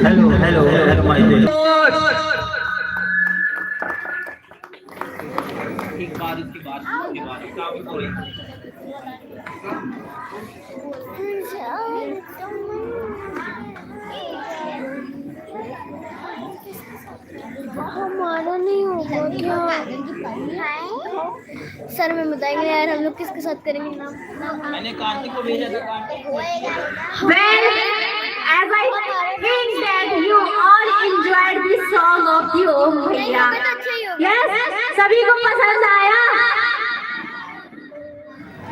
Hello, my dear. एक बार उसके बाद काफी बोले हमारा नहीं होगा क्या? सर में बताएंगे यार हम लोग किसके साथ करेंगे ना। मैंने कार्तिक को भेजा था Kartik Well, as I think that you all enjoyed this song of the Om Bhaiya. Yes, सभी को पसंद आया?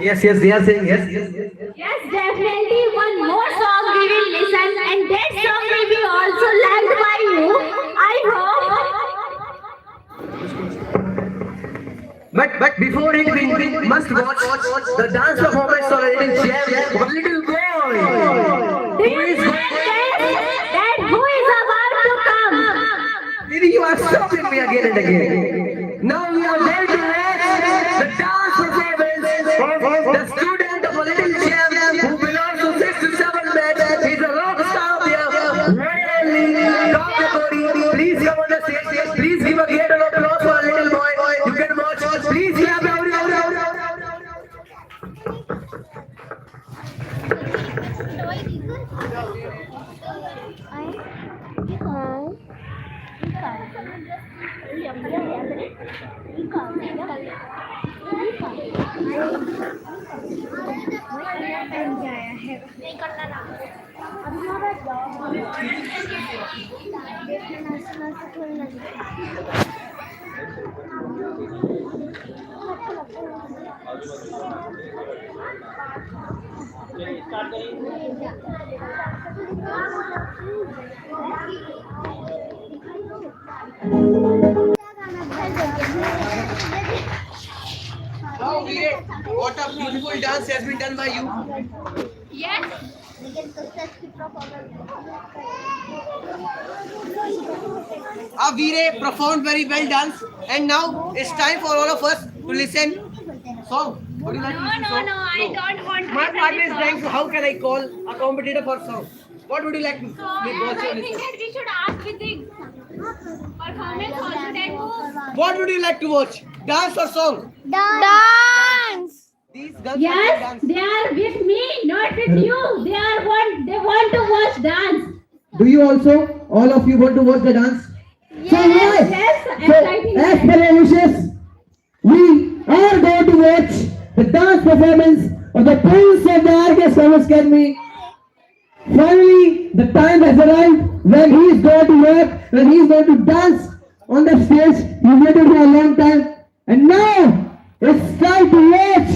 Yes, they are saying yes. Yes, definitely. One more song we will listen, and that song will be also liked by you. I hope. But before it, we must watch the dance performance of a little chap, a little boy. Do you think that who is about to come? Didi, you are stopping me again and again. Now we are going to watch the dance performance of the student of a little chap who belongs to 6 to 7 men. He's a rock star here. Really, top category. Please come on the stage. Please give a great applause for a little boy. You can watch. Please clap everyone. Start Wow, Veer, what a beautiful dance has been done by you. Yes. Veer performed very well dance, and now it's time for all of us to listen song. Would you like to listen song? No, I don't want to My listen partner is this trying, song. so how can I call a competitor for song? What would you like to So, watch as or I think listen? that we should ask with the performance also that What would you like to watch? Dance or song? Dance. These girls Yes, dance. they are with me, not with you. They want to watch dance. Do you also, all of you want to watch the dance? Yes, exciting. As per your wishes, we are going to watch the dance performance of the Prince of the RK Service Academy. Finally, the time has arrived when he is going to work, when he is going to dance on the stage. He waited for a long time, and now it's time to watch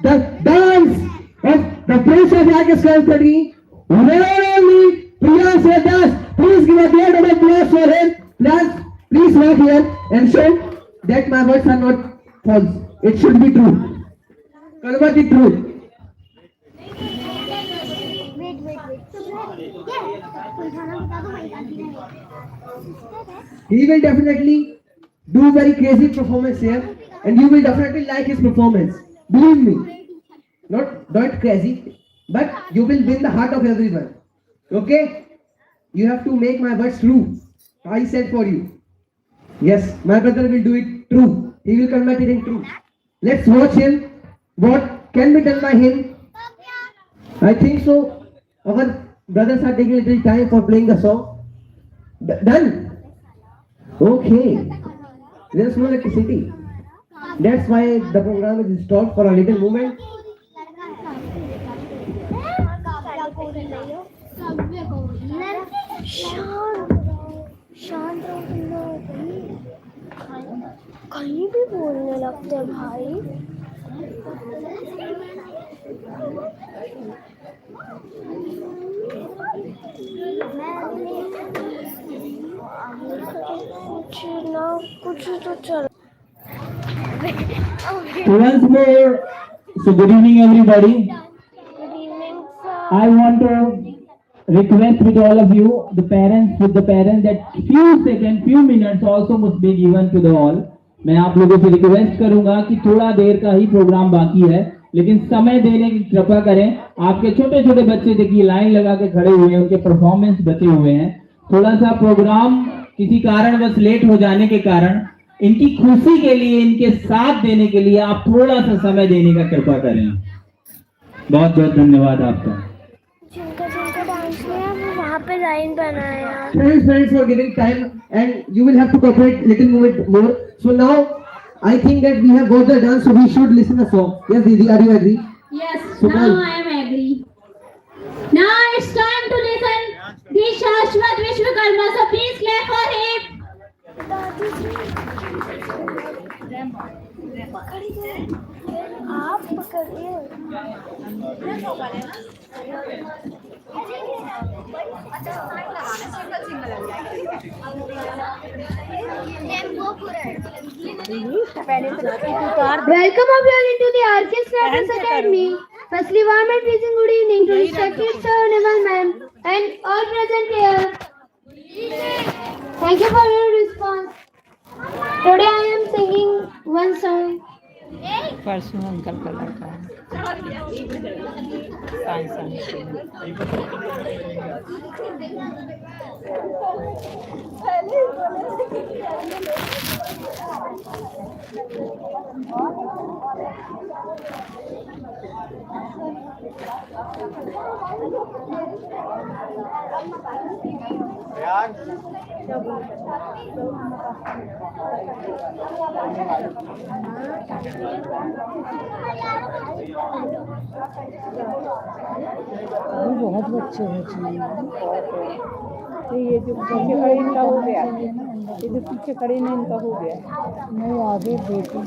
the dance of the Prince of the RK Service Academy. Only Priya Sedas, please give a great round of applause for him. Please walk here and show that my words are not false. It should be true. Convert it true. He will definitely do very crazy performance here, and you will definitely like his performance. Believe me. Not crazy, but you will win the heart of everyone. Okay? You have to make my words true. I said for you. Yes, my brother will do it true. He will convert it in true. Let's watch him. What can be done by him? I think so. Our brothers are taking a little time for playing the song. Done? Okay. There's no electricity. That's why the program is stopped for a little moment. शांत रहो कहीं भी बोलने लगते भाई। कुछ तो चल। Once more, So good evening everybody. Good evening, sir. I want to request with all of you, the parents, that few minutes also must be given to the all. मैं आप लोगों से रिक्वेस्ट करूंगा कि थोड़ा देर का ही प्रोग्राम बाकी है, लेकिन समय देने की कृपा करें। आपके छोटे छोटे बच्चे देखिए लाइन लगा के खड़े हुए हैं, उनके परफॉर्मेंस बचे हुए हैं। थोड़ा सा प्रोग्राम किसी कारणवश लेट हो जाने के कारण इनकी खुशी के लिए, इनके साथ देने के लिए आप थोड़ा सा समय देने का कृपा करें। बहुत बहुत धन्यवाद आपका। जिनका डांस में है वो वहाँ पे लाइन बनाया। Parents for giving time, and you will have to cooperate little more. So now, I think that we have got the dance, so we should listen a song. Yes, Didi, are you agree? Yes, So now fine. I am agree. Now it's time to listen the Shashwat Vishwakarma. So please clap for him. आप पकड़िए। Welcome everyone into the Orchestra Dance Academy. Firstly, warm and pleasing good evening to respected Sir Naval Ma'am and all present here. Thank you for your response. Today I am singing one song. परसों uncle का लड़का है science बहुत बच्चे हैं ये जो पीछे खड़े इनका हो गया, ये जो पीछे खड़े ना इनका हो गया। नहीं आगे बेटी तो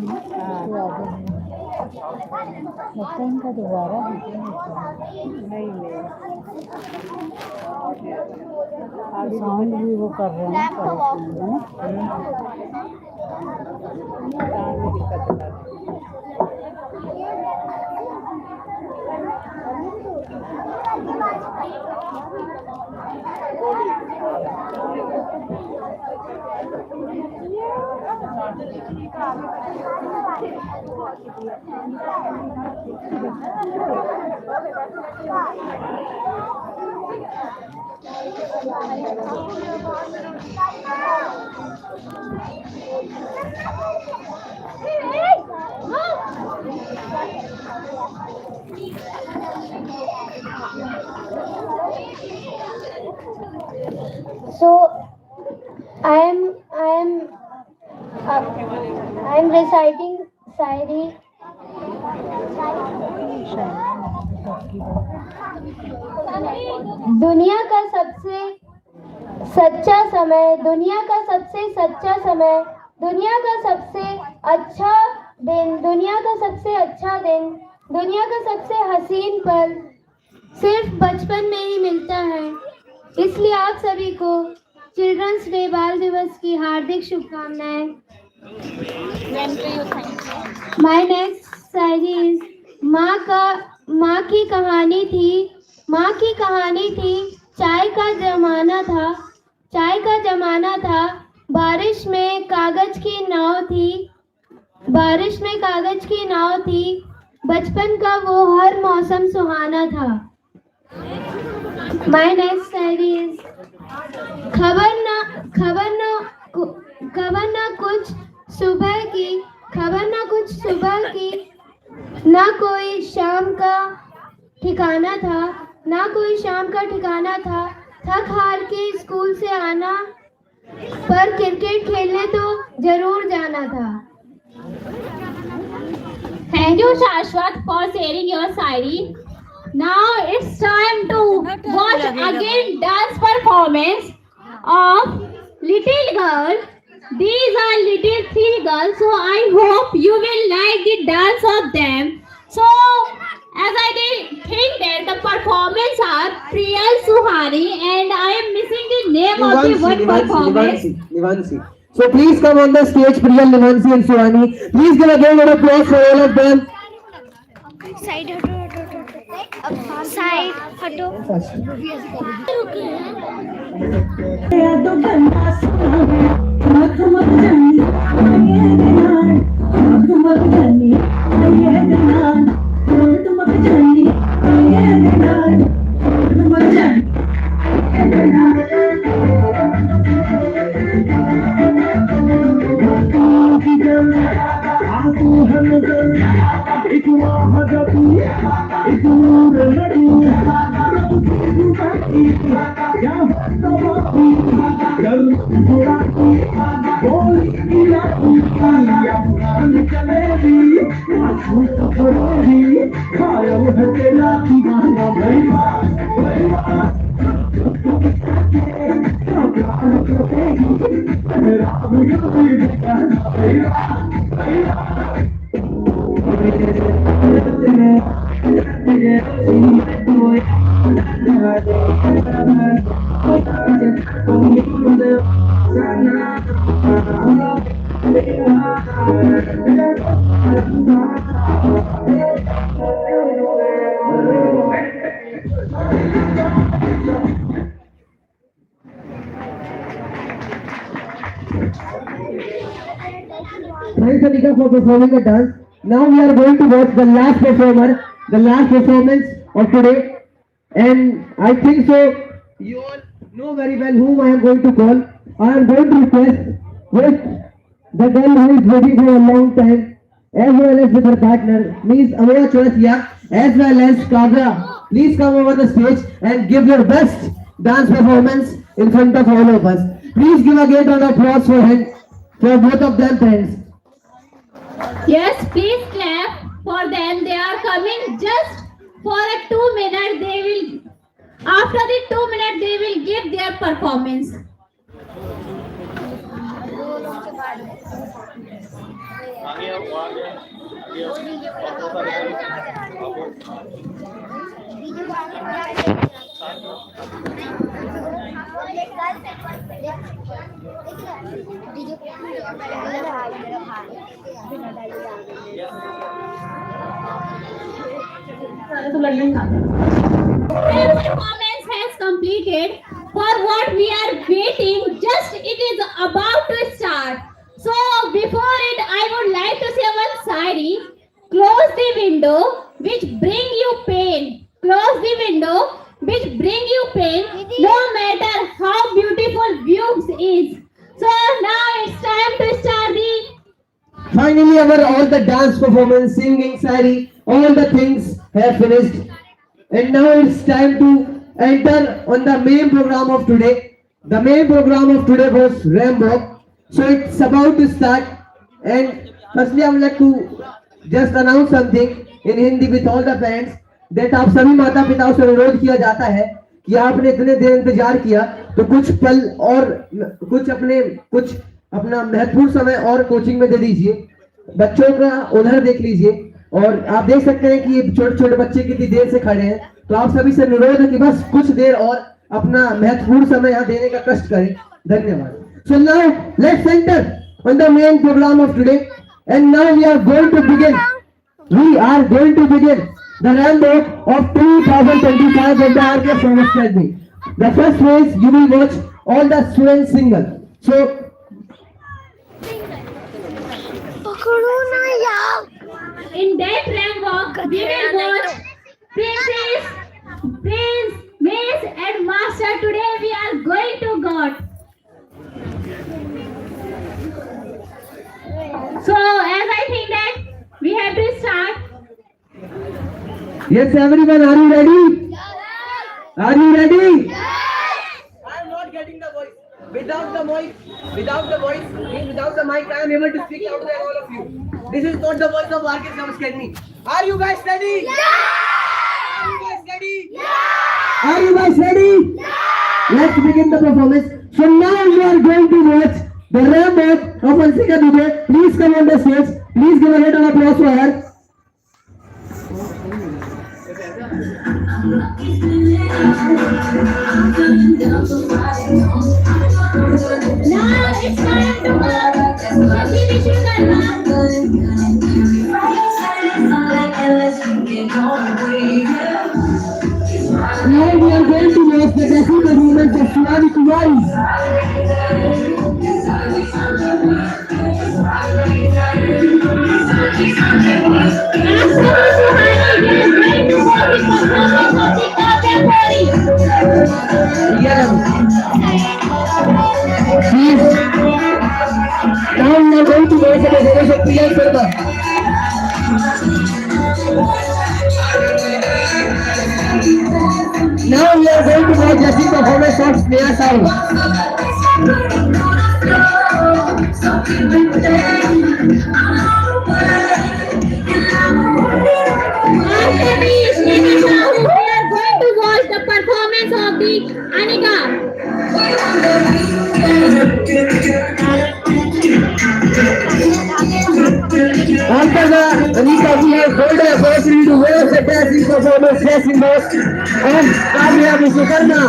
आगे लगता है इनका दोबारा नहीं आगे साउंड भी वो कर रहे हैं So I am reciting Sairi. दुनिया का सबसे सच्चा समय, दुनिया का सबसे सच्चा समय, दुनिया का सबसे अच्छा दिन, दुनिया का सबसे अच्छा दिन, दुनिया का सबसे हसीन पल सिर्फ बचपन में ही मिलता है। इसलिए आप सभी को चिल्ड्रंस डे बाल दिवस की हार्दिक शुभकामनाएं। माय नेक्स्ट शायरी इज माँ की कहानी थी चाय का जमाना था बारिश में कागज की नाव थी बचपन का वो हर मौसम सुहाना था। माय नेक्स्ट शायरी इज खबर ना कुछ सुबह की ना कोई शाम का ठिकाना था थक हार के स्कूल से आना पर क्रिकेट खेलने तो जरूर जाना था। Thank you, Shashwat, for sharing your Shayari. Now it's time to watch again dance performance of little girl. These are little 3 girls, so I hope you will like the dance of them. So as I think that the performance are Priyal Suhani and I am missing the name of the one performance. Nivansi. So please come on the stage, Priyal, Nivansi and Suhani. Please give a round of applause for all of them. Side हटो हटो हटो side हटो Thanks Anika for performing the dance. Now we are going to watch the last performer, the last performance of today. And I think so you all know very well whom I am going to call. I am going to request with the girl who is waiting for a long time, as well as with her partner, Ms. Amaya Chaurasia, as well as Kavya. Please come over the stage and give your best dance performance in front of all of us. Please give a great round of applause for him, for both of them friends. Yes, please clap for them. They are coming just for a 2 minute. They will, after the 2 minutes, they will give their performance. Their performance has completed. For what we are waiting, just it is about to start. So before it, I would like to say one sari. Close the window which bring you pain. Close the window which bring you pain. No matter how beautiful views is. So now it's time to start the. Finally, all the dance performance, singing, sari, all the things have finished. And now it's time to enter on the main program of today. The main program of today was Rambo. So it's about to start. And firstly, I would like to just announce something in Hindi with all the parents that आप सभी माता पिताओं से अनुरोध किया जाता है कि आपने इतने देर इंतजार किया तो कुछ पल और कुछ अपना महत्वपूर्ण समय और कोचिंग में दे दीजिए. बच्चों का उधर देख लीजिए और आप देख सकते हैं कि छोटे छोटे बच्चे कितनी देर से खड़े हैं. तो आप सभी से अनुरोध है कि बस कुछ देर और अपना महत्वपूर्ण समय यहाँ देने का कष्ट करें. धन्यवाद. So now let's enter on the main program of today, and now we are going to begin. We are going to begin the Rambo of 2025 in the RK Famous Academy. The first phase you will watch all the students single. So In that ramp walk, we will watch Princess, Prince, Miss and Master. Today we are going to God. So as I think that we have to start. yes, everyone, are you ready? Are you ready? I am not getting the voice. Without the mic, without the mic, I am able to speak louder than all of you. This is not the voice of RK Famous Academy. Are you guys ready? Are you guys ready? Are you guys ready? Let's begin the performance. So now you are going to watch the Rambo of Ansika Dubey. Please come on the stage. Please give a round of applause for her. Now it's time to go. Now we are going to watch the dancing performance of Shivani Kumari. Please. Now we are going to watch the performance of Priya Sharma. Now we are going to watch the performance of Sneha Sahu. After this, we are going to watch the performance of the Anika. After the Anika, we have got the opportunity to watch the dancing performance, dancing boss, and Kamya Vishwakarma.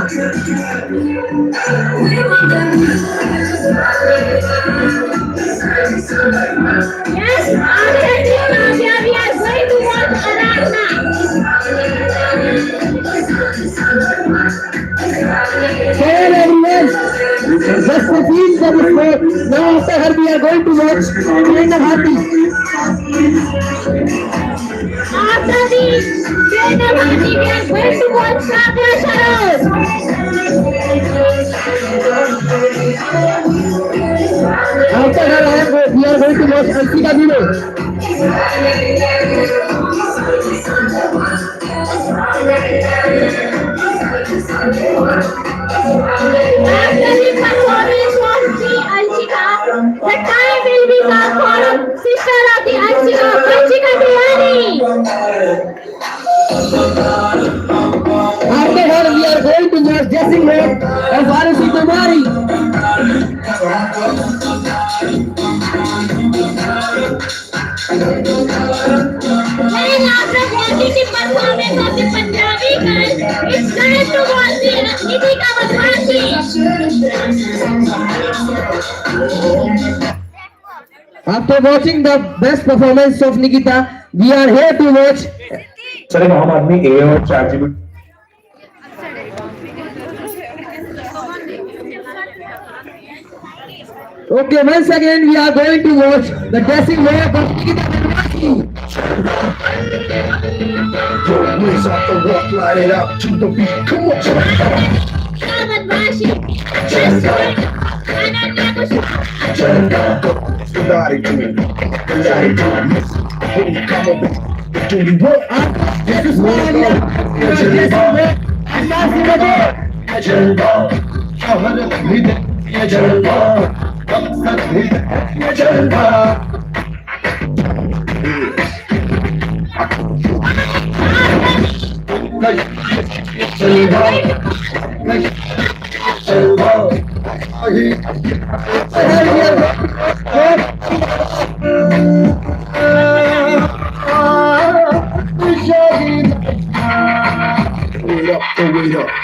Yes, after this, we are going to watch Aradhana. Hello everyone, just for please for the sport. Now after her we are going to watch Priyanka Bharti. After this, we are going to watch Kavya Saroj. After her we are going to watch Anshika Dino. After the performance of the Anshika, the time will be come for sister of the Anshika, Anshika Tiwari. After her we are going to watch dressing room of Arushi Kumari. Then after watching the performance of the Punjabi girl, it's time to watch the Nitika Madhwasi. After watching the best performance of Nikita, we are here to watch. Sir हम आदमी ए और chat GPT Okay, once again we are going to watch the dressing room of Nikita Madhwasi. Always off the walk, light it up to the beat. Come on, Nitika Madhwasi. Just going Ananya Kushwaha. Everybody do it. Everybody do it. When you come up, do you work? This is what I love. Wait up.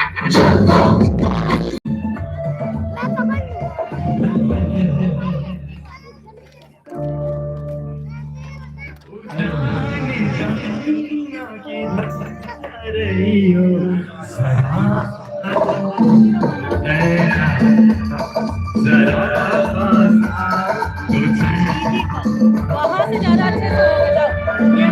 वहाँ से ज्यादा अच्छे से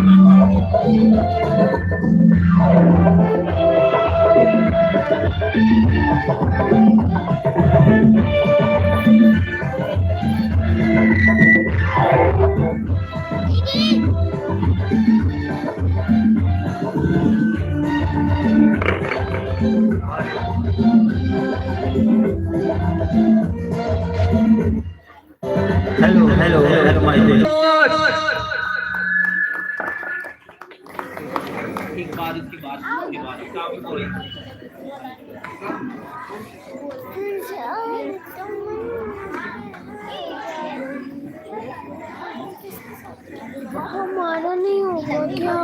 Hello, my dear. एक बार इसके बाद काफी बोले हमारा नहीं होगा क्या?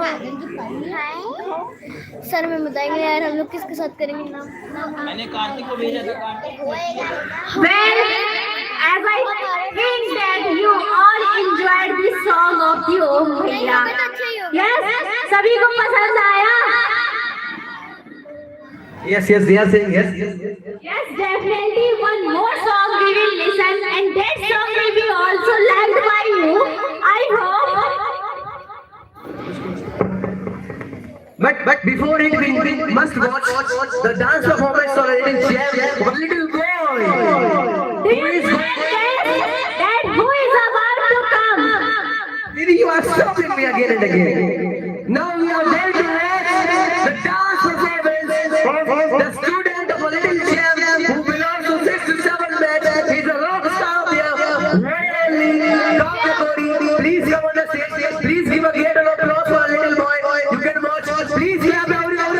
सर में बताएंगे यार हम लोग किसके साथ करेंगे ना? मैंने कार्तिक को भेजा था Kartik Well, as I think that you all enjoyed this song of the Om Bhaiya. Yes, सभी को पसंद आया? Yes, they are saying yes. Yes, definitely. One more song we will listen, and that song will be also liked by you. I hope. But before it, we must watch the dance performance of a little gem, a little boy. Do you think that who is about to come? Didi, you are stopping me again and again. Now we are going to watch the dance performance of the student of a little gem who belongs to 6 to 7 men. He's a rock star here. Really, Kakakori, please come on the stage. Please give a great applause for a little boy. You can watch. Please clap everyone.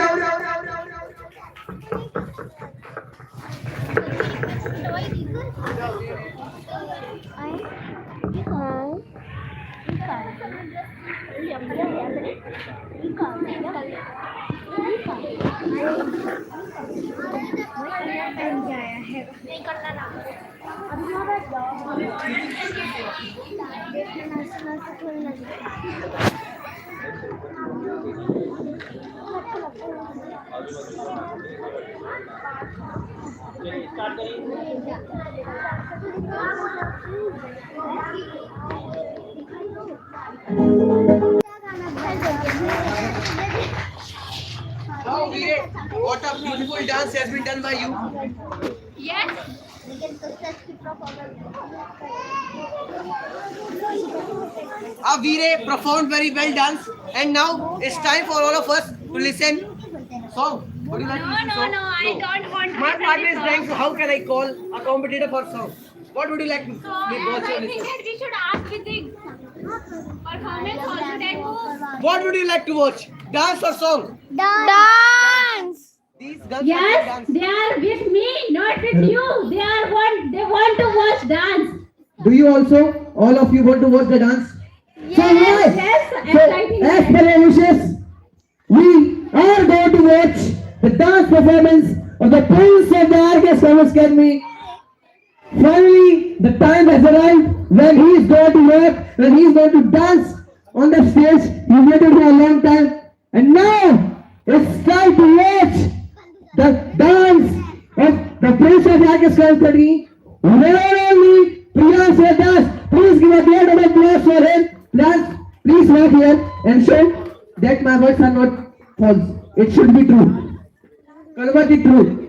Now, Veer, what a beautiful dance has been done by you. Yes. Veer performed very well dance, and now it's time for all of us to listen song. Would you like to listen song? No, I don't want to My listen partner is song. blank, so how can I call a competitor for song? What would you like to So, watch I or think listen? that we should ask with the performance also that What would you like to watch? Dance or song? Dance. These girls yes, dance. they are with me, not with you. They want to watch dance. Do you also, all of you want to watch the dance? So yes, Yes, so exciting. as per your wishes, we are going to watch the dance performance of the Prince of the Arcus Commerce Academy. Finally, the time has arrived when he is going to work, when he is going to dance on the stage. He waited for a long time, and now it's time to watch the dance of the Prince of the Arcus Commerce Academy. Only Priya Sedas, please give a great round of applause for him. Please walk here and show that my words are not false. It should be true. Convert it true.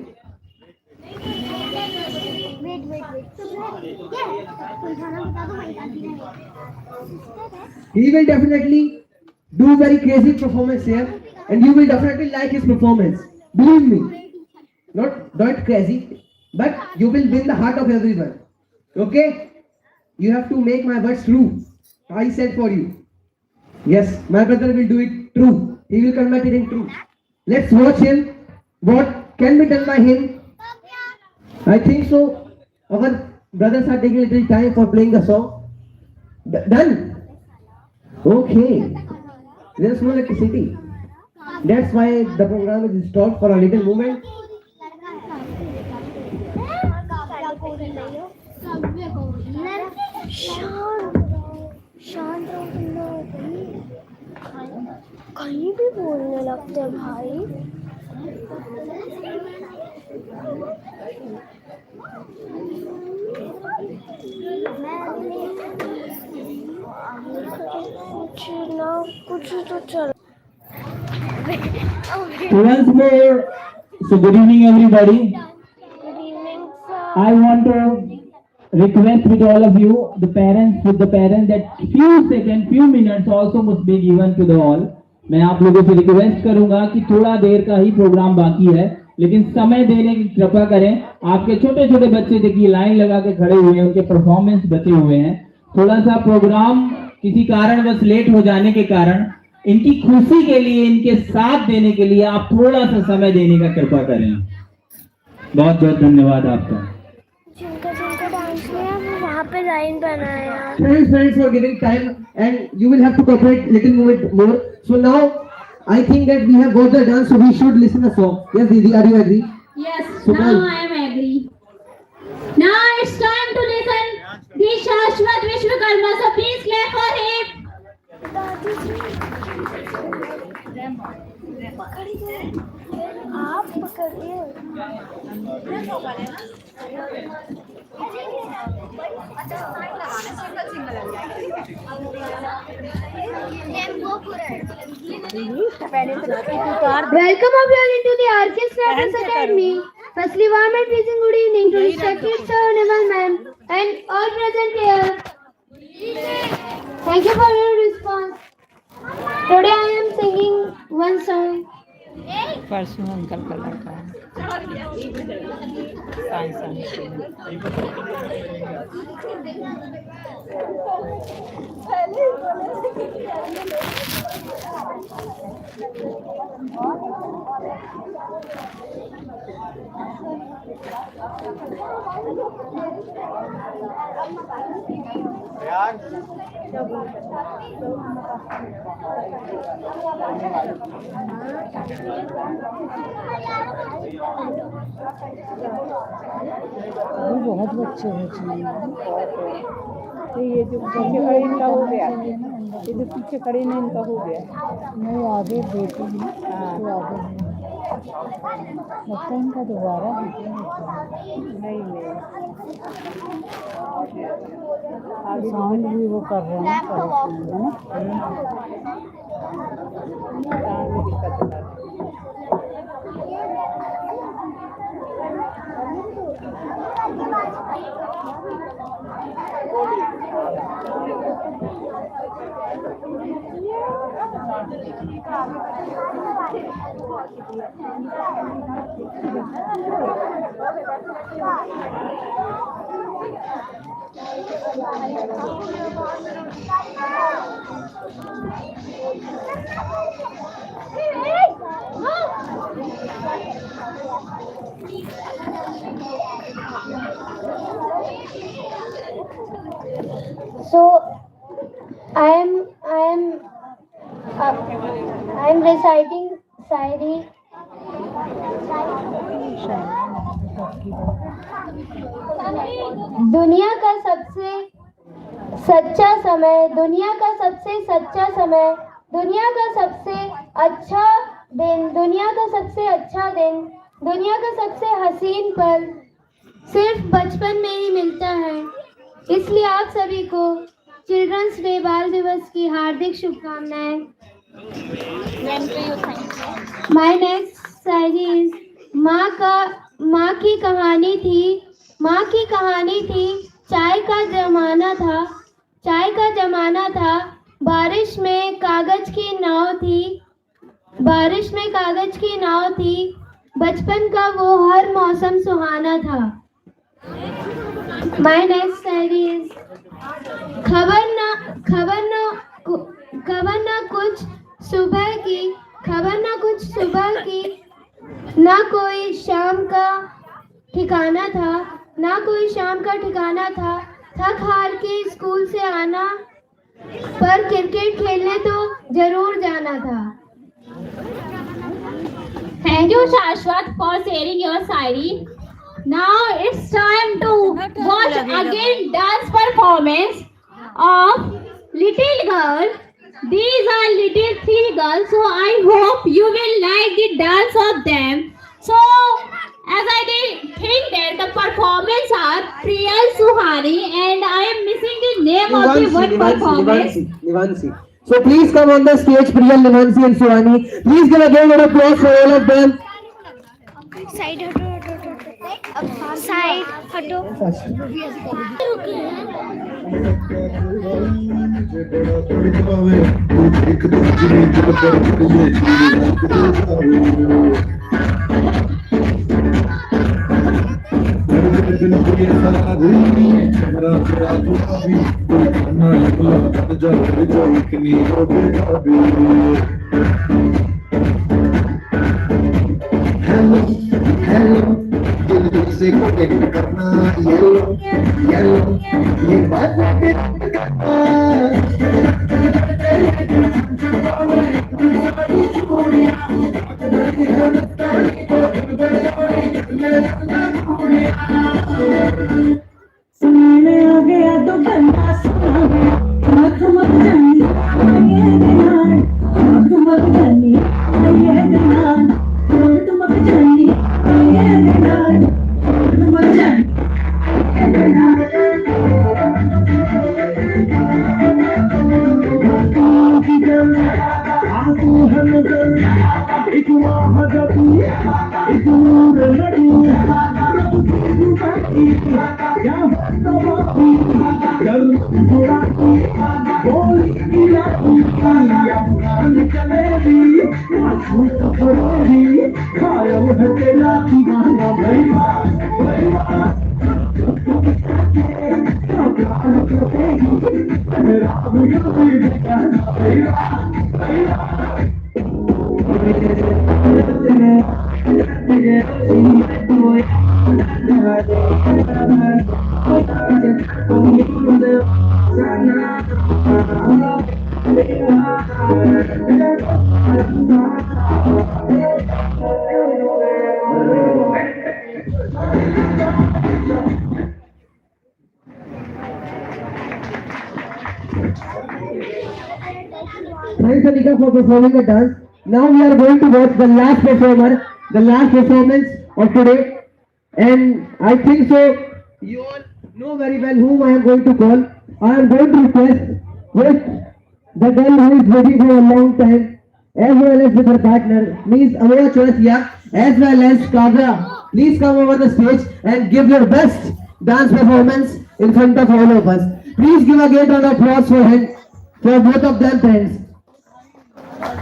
He will definitely do very crazy performance here, and you will definitely like his performance. Believe me. Not crazy, but you will win the heart of everyone. Okay? You have to make my words true. I said for you. Yes, my brother will do it true. He will convert it in true. Let's watch him. What can be done by him? I think so. Our brothers are taking a little time for playing the song. Done? Okay. There's no electricity. That's why the program is stopped for a little moment. शांत रहो कहीं भी बोलने लगते भाई कुछ तो चल Once more, so good evening everybody. Good evening I want to request with all of you, the parents, that few minutes also must be given to the all. मैं आप लोगों से रिक्वेस्ट करूंगा कि थोड़ा देर का ही प्रोग्राम बाकी है, लेकिन समय देने की कृपा करें। आपके छोटे छोटे बच्चे देखिए लाइन लगा के खड़े हुए हैं, उनके परफॉर्मेंस बचे हुए हैं। थोड़ा सा प्रोग्राम किसी कारणवश लेट हो जाने के कारण इनकी खुशी के लिए, इनके साथ देने के लिए आप थोड़ा सा समय देने का कृपा करें। बहुत बहुत धन्यवाद आपका। जिनका डांस में है वहाँ पे लाइन बनाया Thanks for giving time, and you will have to cooperate little bit more. So now, I think that we have got the dance, so we should listen a song. Yes, Didi, are you agree? Yes, So now now- I am agree. Now it's time to listen He's Shashwat Vishwakarma, so please clap for him. आप पकड़िए Welcome everyone into the Orchestra Dance Academy. Firstly, warm and pleasing good evening to respected sir, Naval ma'am, and all present here. Thank you for your response. Today I am singing one song. परसों uncle का लड़का है science बहुत बच्चे हैं तो ये जो पीछे खड़े इनका हो गया, ये जो पीछे खड़े ना इनका हो गया। नहीं आगे बेटी तो आगे लगता है इनका दोबारा नहीं आगे साउंड भी वो कर रहे हैं So I am reciting Shairi. दुनिया का सबसे सच्चा समय, दुनिया का सबसे सच्चा समय, दुनिया का सबसे अच्छा दिन, दुनिया का सबसे अच्छा दिन, दुनिया का सबसे हसीन पल सिर्फ बचपन में ही मिलता है। इसलिए आप सभी को चिल्ड्रंस डे बाल दिवस की हार्दिक शुभकामनाएं। माय नेक्स्ट शायरी इज माँ की कहानी थी, चाय का जमाना था, बारिश में कागज की नाव थी, बचपन का वो हर मौसम सुहाना था। My next शायरी is खबर ना कुछ सुबह की, ना कोई शाम का ठिकाना था, थक हार के स्कूल से आना, पर क्रिकेट खेलने तो जरूर जाना था। Thank you, Shashwat, for sharing your Shayari. Now it's time to watch again dance performance of little girl. These are little 3 girls, so I hope you will like the dance of them. So as I think that the performance are Priyal Suhani, and I am missing the name of the one performance. Nivansi. So please come on the stage, Priyal, Nivansi and Suhani. Please give a great round of applause for all of them. Side हटो side हटो से connect करना yellow ये बात सुनाने आ गया तो Thanks, Anika, for performing the dance. Now we are going to watch the last performer, the last performance of today. And I think so, you all know very well whom I am going to call. I am going to request with the girl who is waiting for a long time, as well as with her partner, Ms. Amora Chaurasia, as well as Kavya. Please come over the stage and give your best dance performance in front of all of us. Please give a great round of applause for him, for both of them, friends.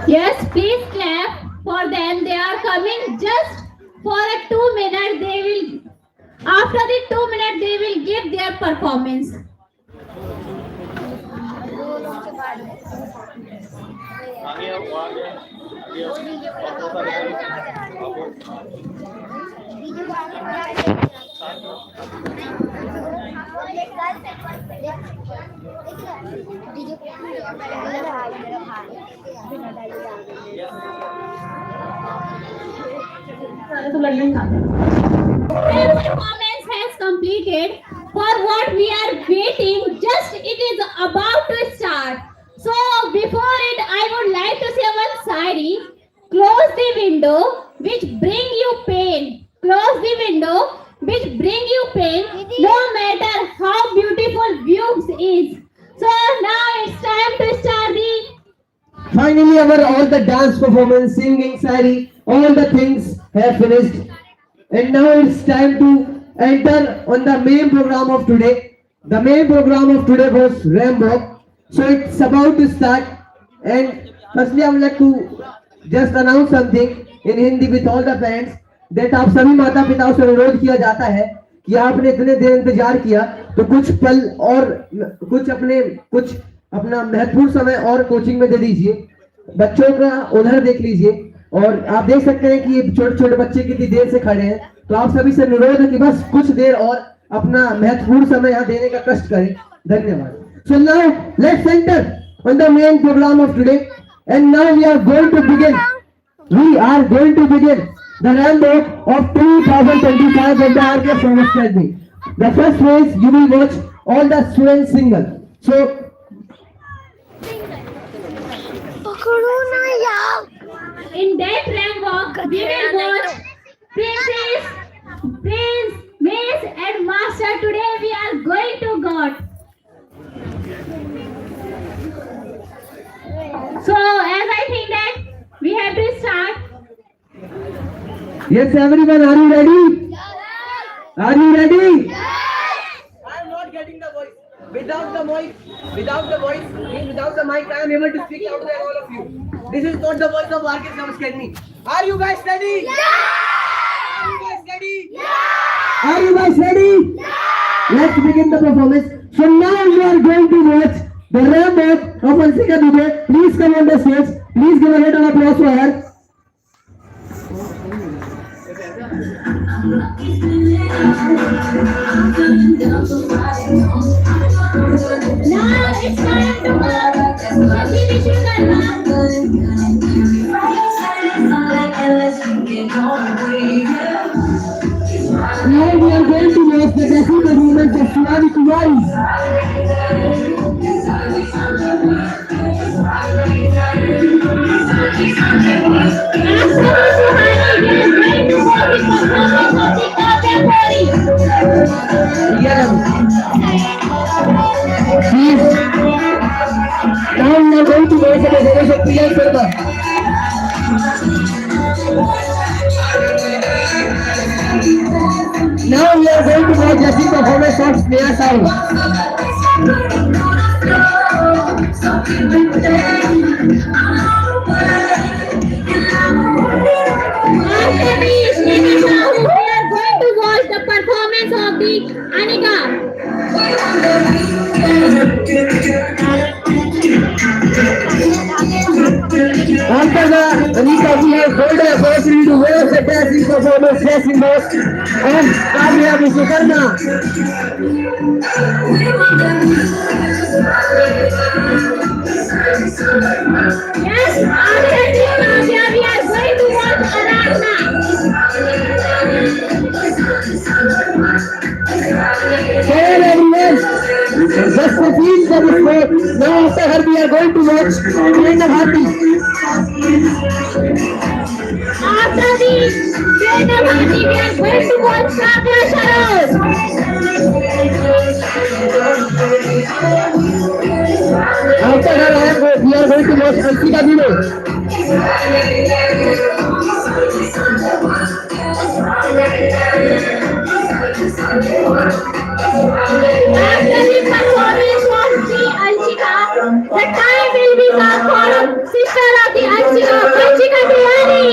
Yes, please clap for them. They are coming just for a 2 minute. They will, after the 2 minutes, they will give their performance. Their performance has completed. For what we are waiting, just it is about to start. So before it, I would like to say one sari. Close the window which bring you pain. Close the window which bring you pain. No matter how beautiful views is. So now it's time to start the. Finally, all the dance performance, singing, sari, all the things have finished. And now it's time to enter on the main program of today. The main program of today was Rambo. So it's about to start. And firstly, I would like to just announce something in Hindi with all the parents that आप सभी माता पिताओं से अनुरोध किया जाता है कि आपने इतने देर इंतजार किया तो कुछ पल और कुछ अपना महत्वपूर्ण समय और कोचिंग में दे दीजिए. बच्चों का उधर देख लीजिए और आप देख सकते हैं कि छोटे छोटे बच्चे कितनी देर से खड़े हैं. तो आप सभी से अनुरोध है कि बस कुछ देर और अपना महत्वपूर्ण समय यहाँ देने का कष्ट करें. धन्यवाद. So now let's enter on the main program of today, and now we are going to begin. We are going to begin the Rambo of 2025 at the RK Famous Academy. The first phase you will watch all the students single. So In that Rambo, we will watch Princess, Prince, Miss and Master. Today we are going to God. So as I think that we have to start. yes, everyone, are you ready? Are you ready? I am not getting the voice. Without the mic, without the mic, I am able to speak out there all of you. This is not the voice of RK Famous Academy. Are you guys ready? Are you guys ready? Are you guys ready? Let's begin the performance. So now you are going to watch the Rambo of Ansika Dubey. Please come on the stage. Please give a round of applause for her. Now it's time to go. Now we are going to watch the dancing performance of Shivani Kumari. Please. Now we are going to watch the performance of Priya Sharma. dancing performance of Sneha Sahu. After this, we are going to watch the performance of the Anika. After the Anika, we have got the opportunity to watch the dancing performance dancing boss of Kamya Vishwakarma. Yes, after this, Kavya, we are going to watch Aradhana. Hello everyone, just for feel for the sport. Now after her we are going to watch Prerna Bharti. After this, Prerna Bharti, we are going to watch Kavya Saroj. After her we are going to watch Anshika Dino. After the performance of the Anshika, the time will be come for sister of the Anshika, Anshika Tiwari.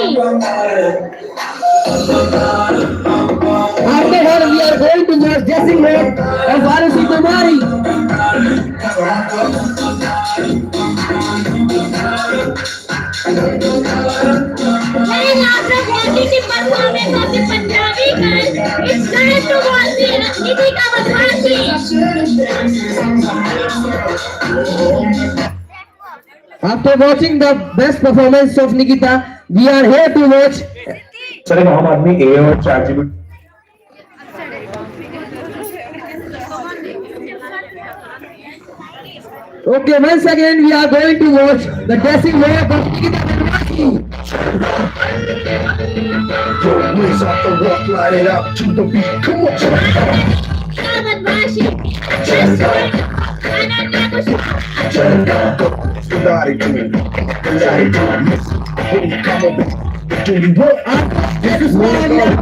After her we are going to watch dressing room of Varushi Kumari. Then after watching the performance of the Punjabi girl, it's time to watch the Nitika Madhwasi. After watching the best performance of Nikita, we are here to watch. Sir एक आम आदमी ए और chat GPT Okay, once again we are going to watch the dressing room of Nikita Madhwasi. Yo, wheels off the walk, light it up to the beat. Come on, Nitika Madhwasi. Just going Ananya Kushwaha. Kundari to me. Kundari to me. When you come up, do you work? This is what I love.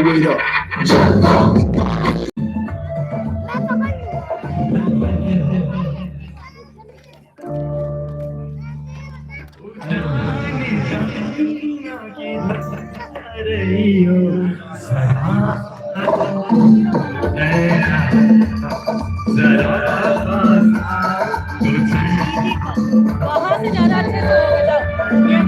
Wait up. वहाँ से ज्यादा अच्छे से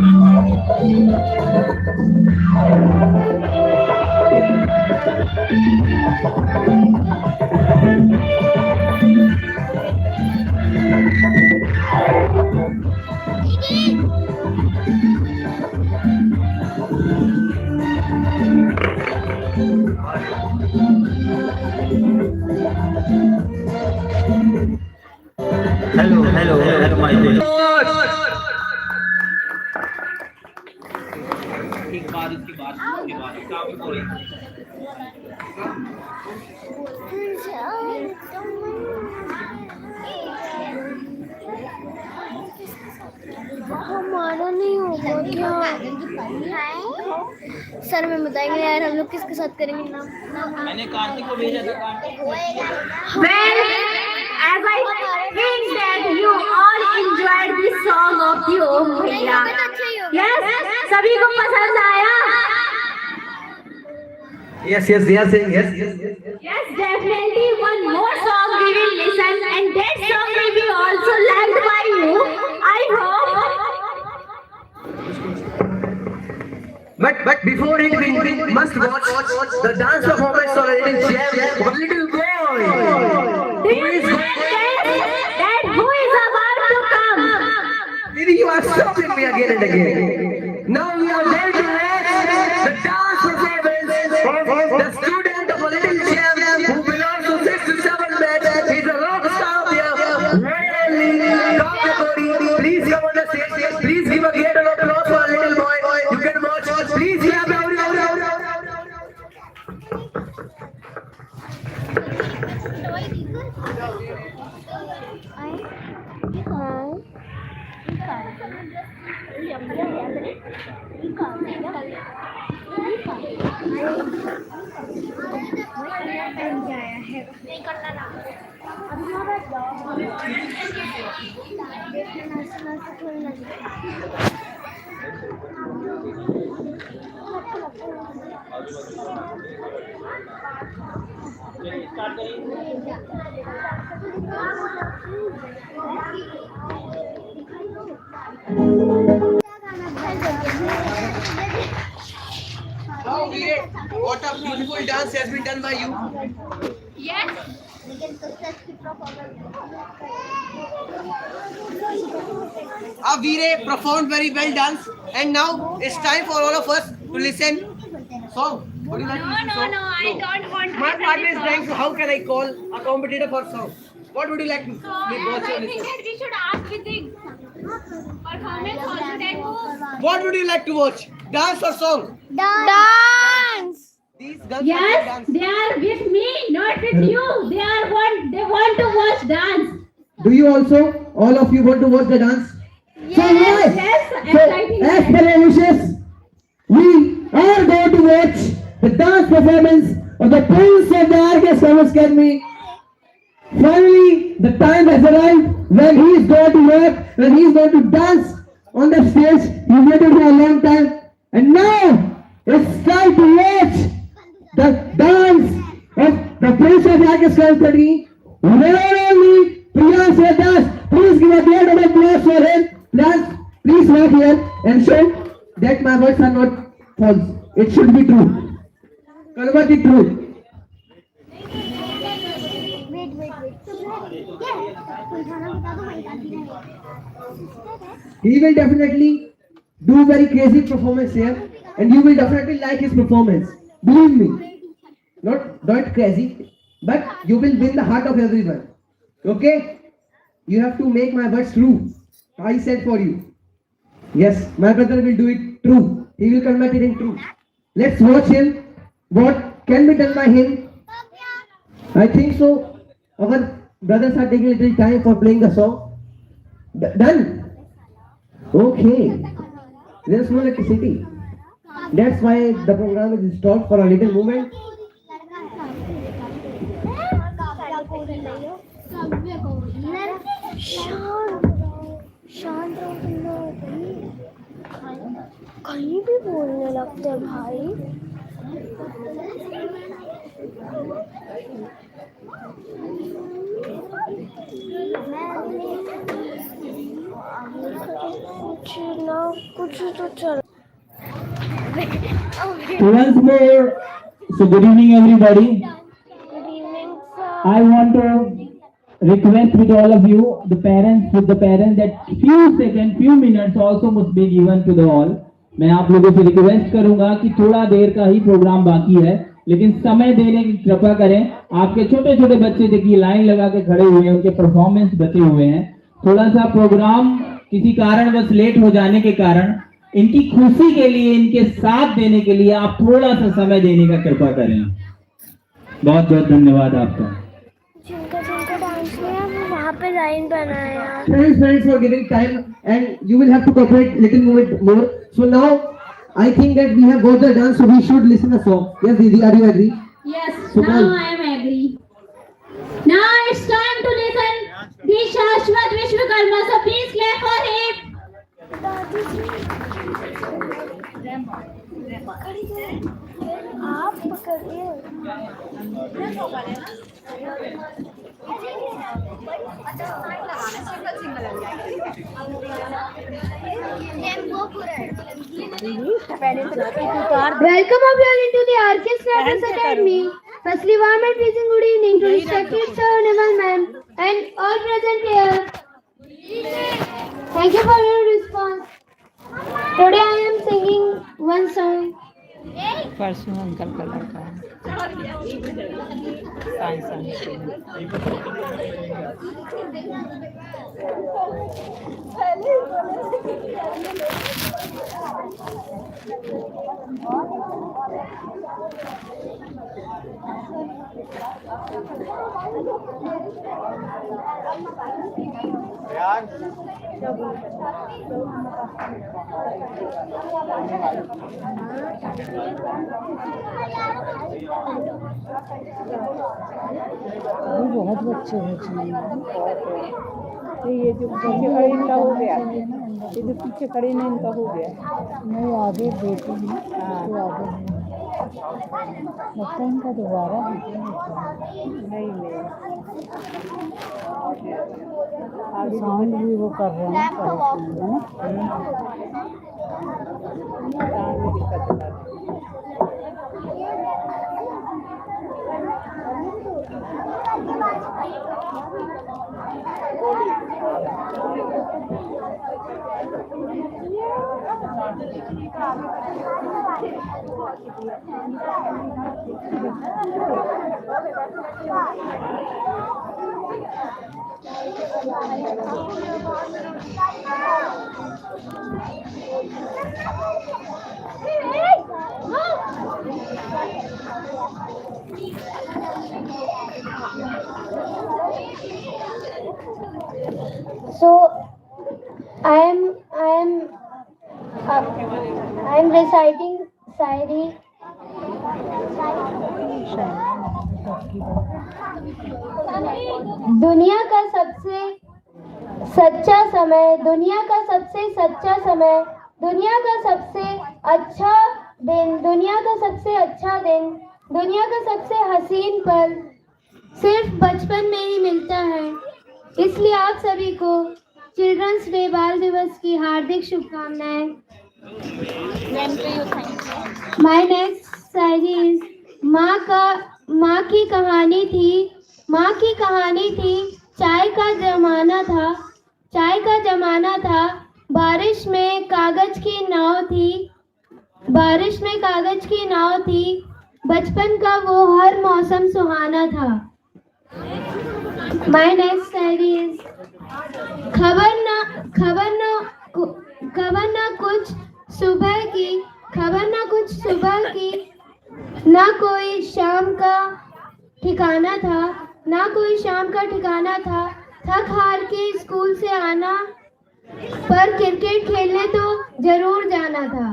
hello, my dear. एक बार इसके बाद काफी बोले हमारा नहीं होगा क्या? सर में बताएंगे यार हम लोग किसके साथ करेंगे नाम मैंने कार्तिक को भेजा था Kartik Well, as I think that you all enjoyed this song of the Om Bhaiya. Yes, सभी को पसंद आया? Yes, definitely one more song we will listen, and that song will be also liked by you. I hope. But before it, we must watch the dance performance of a little gem, a little boy. Do you think that who is about to come? Didi, you are stopping me again and again. Now we are going to watch the dance performance of the student of a little Now, Veer, what a beautiful dance has been done by you. Yes. Veer performed very well dance, and now it's time for all of us to listen song. Would you like to listen song? I don't want to My listen partner is song. trying to. How can I call a competitor for song? What would you like to So watch or I think listen? that we should ask with the performance also that What would you like to watch? Dance or song? Dance. These girls yes, dance. they are with me, not with you. They want to watch dance. Do you also, all of you, want to watch the dance? So, Yes, so exciting. as per your wishes, we are going to watch the dance performance of the Prince of the RK Service Academy. Finally, the time has arrived when he is going to work, when he is going to dance on the stage. He waited for a long time, and now it's time to watch the dance of the Prince of the RK Service Academy. Not only Priyansh Sedas, please give a great round of applause for him. Please work here and show that my words are not false. It should be true. Convert it true. He will definitely do very crazy performance here, and you will definitely like his performance. Believe me. Not crazy, but you will win the heart of everyone. Okay? You have to make my words true. I said for you. Yes, my brother will do it true. He will convert it in true. Let's watch him. What can be done by him? I think so. Our brothers are taking a little time for playing the song. Done? Okay. There's no electricity. That's why the program is stopped for a little moment. शांत रहो तुम लोग कहीं भी बोलने लगते हैं भाई कुछ तो चल Once more, so good evening everybody. Good evening I want to request with all of you, the parents, that few minutes also must be given to the all. मैं आप लोगों से रिक्वेस्ट करूंगा कि थोड़ा देर का ही प्रोग्राम बाकी है, लेकिन समय देने की कृपा करें। आपके छोटे छोटे बच्चे देखिए लाइन लगा के खड़े हुए हैं, उनके परफॉर्मेंस बचे हुए हैं। थोड़ा सा प्रोग्राम किसी कारणवश लेट हो जाने के कारण इनकी खुशी के लिए, इनके साथ देने के लिए आप थोड़ा सा समय देने का कृपा करें। बहुत बहुत धन्यवाद आपका। जिनका डांस में हम वहाँ पे लाइन बनाया Thanks for giving time, and you will have to cooperate little moment more. So now, I think that we have got the dance, so we should listen a song. Yes, Didi, are you agree? Yes, So now now- I am agree. Now it's time to listen the Shashwat Vishwakarma. So please clap for him. आप पकड़िए Welcome everyone into the RK Service Academy. Firstly, warm and pleasing good evening to respected sir, Nimal ma'am, and all present here. Thank you for your response. Today I am singing one song. परसों uncle का लड़का है यार अभी बहुत बच्चे हैं ये जो पीछे खड़े इनका हो गया, ये जो पीछे खड़े ना इनका हो गया। नहीं आगे बेटी तो आगे लगता है इनका दोबारा नहीं आगे साउंड भी वो कर रहे हैं So I am reciting शायरी। दुनिया का सबसे सच्चा समय, दुनिया का सबसे सच्चा समय, दुनिया का सबसे अच्छा दिन, दुनिया का सबसे अच्छा दिन, दुनिया का सबसे हसीन पल सिर्फ बचपन में ही मिलता है। इसलिए आप सभी को चिल्ड्रंस डे बाल दिवस की हार्दिक शुभकामनाएं। माय नेक्स्ट शायरी इज माँ की कहानी थी, चाय का जमाना था, बारिश में कागज की नाव थी, बचपन का वो हर मौसम सुहाना था। माय नेक्स्ट शायरी इज खबर ना कुछ सुबह की, ना कोई शाम का ठिकाना था, थक हार के स्कूल से आना, पर क्रिकेट खेलने तो जरूर जाना था।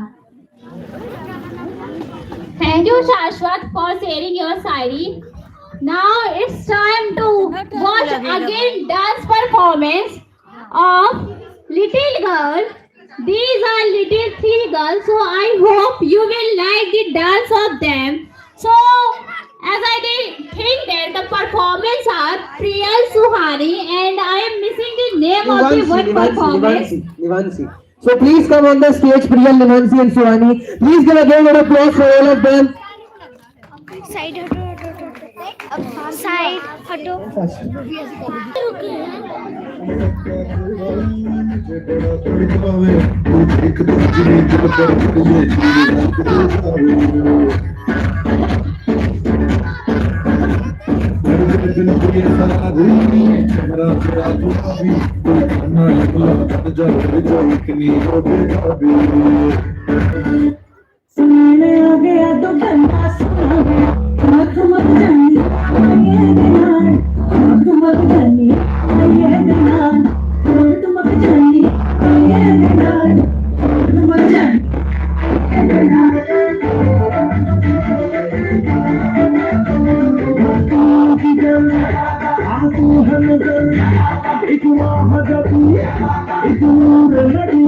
Thank you, Shashwat, for sharing your Shayari. Now it's time to watch again dance performance of little girl. These are little three girls, so I hope you will like the dance of them. So, as I think that the performance are Priyal Suhani, and I am missing the name of the one performance. Nivansi. So please come on the stage, Priyal, Nivansi and Suhani. Please give a great round of applause for all of them. Side हटो सुनने आ गया तो गंदा सुना आँख मत जानी ये दिनान, आँख मत जानी ये दिनान, आँख मत जानी ये दिनान, आँख मत जानी ये दिनान। आँखों हम एक महाजपू एक नूर laddoo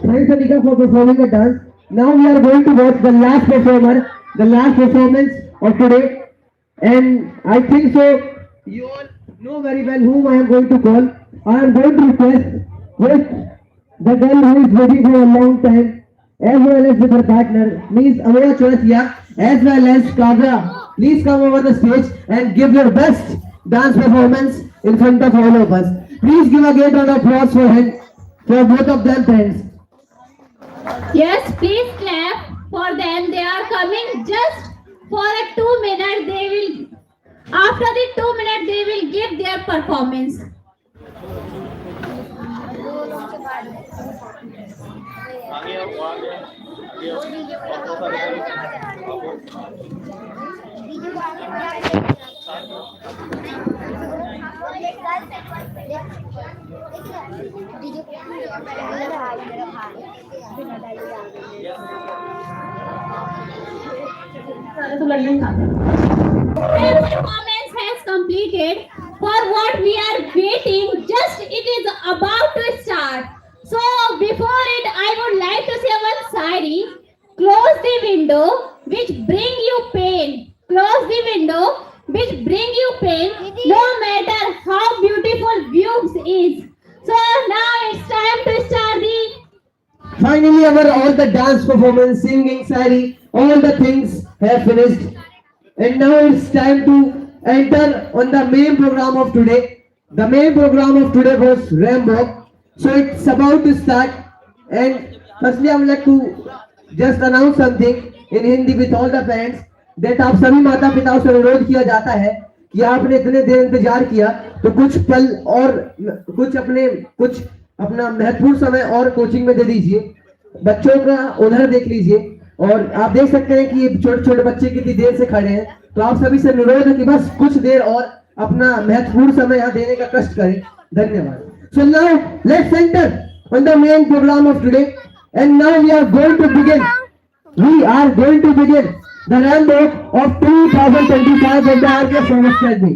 Thanks Anika for performing the dance. Now we are going to watch the last performance of today, and I think so you all know very well whom I am going to call. I am going to request with the girl who is waiting for a long time, as well as with her partner, Miss Amora Chorasia, as well as Kavya. Please come over the stage and give your best dance performance in front of all of us. Please give a great round of applause for both of them, friends. Yes, please clap for them. They are coming just for a 2 minutes. They will, after the 2 minutes, they will give their performance. Their performance has completed. For what we are waiting, just it is about to start. So before it, I would like to say one Sari. Close the window which bring you pain. Close the window which bring you pain, no matter how beautiful views is. So now it's time to start the Finally, all the dance performance, singing, sari, all the things have finished. And now it's time to enter on the main program of today. The main program of today was Rambo. So it's about to start. And firstly, I would like to just announce something in Hindi with all the parents that आप सभी माता पिताओं से अनुरोध किया जाता है कि आपने इतने देर इंतजार किया तो कुछ पल और कुछ अपना महत्वपूर्ण समय और कोचिंग में दे दीजिए। बच्चों का उधर देख लीजिए और आप देख सकते हैं कि ये छोटे छोटे बच्चे कितनी देर से खड़े हैं। तो आप सभी से अनुरोध है कि बस कुछ देर और अपना महत्वपूर्ण समय यहाँ देने का कष्ट करें। धन्यवाद। So now let's enter on the main program of today, and now we are going to begin. We are going to begin the Rambo of 2025 of the RK Performance Academy.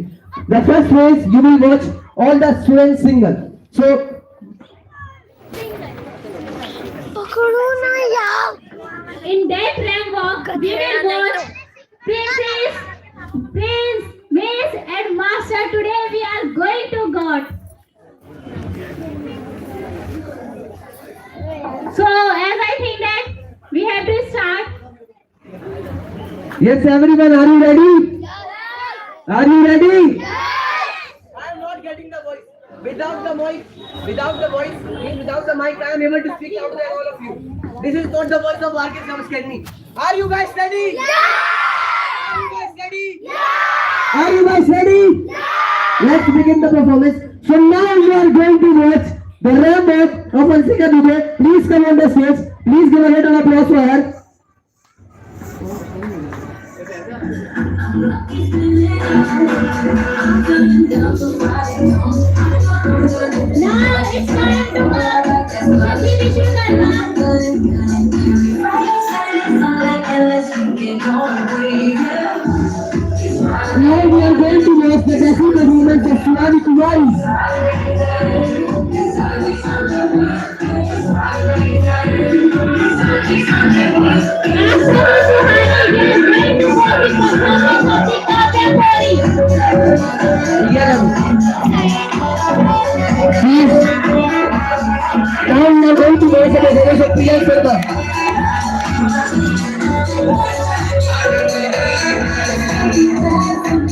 The first phase you will watch all the students single. So in that Rambo, we will watch Princess, Prince, Miss and Master. Today we are going to God. So as I think that we have to start. yes, everyone, are you ready? Are you ready? I am not getting the voice. Without the mic, without the mic, I am able to speak out there, all of you. This is not the voice of RK Performance Academy. Are you guys ready? Are you guys ready? Are you guys ready? Let's begin the performance. So now you are going to watch the Rambo of Ansika Dubey. Please come on the stage. Please give a round of applause for her. Now it's time to go. Happy Vishwakarma. Now we are going to watch the dancing performance of Shivani Kumari. Please. Now we are going to watch the performance of Priya Sharma.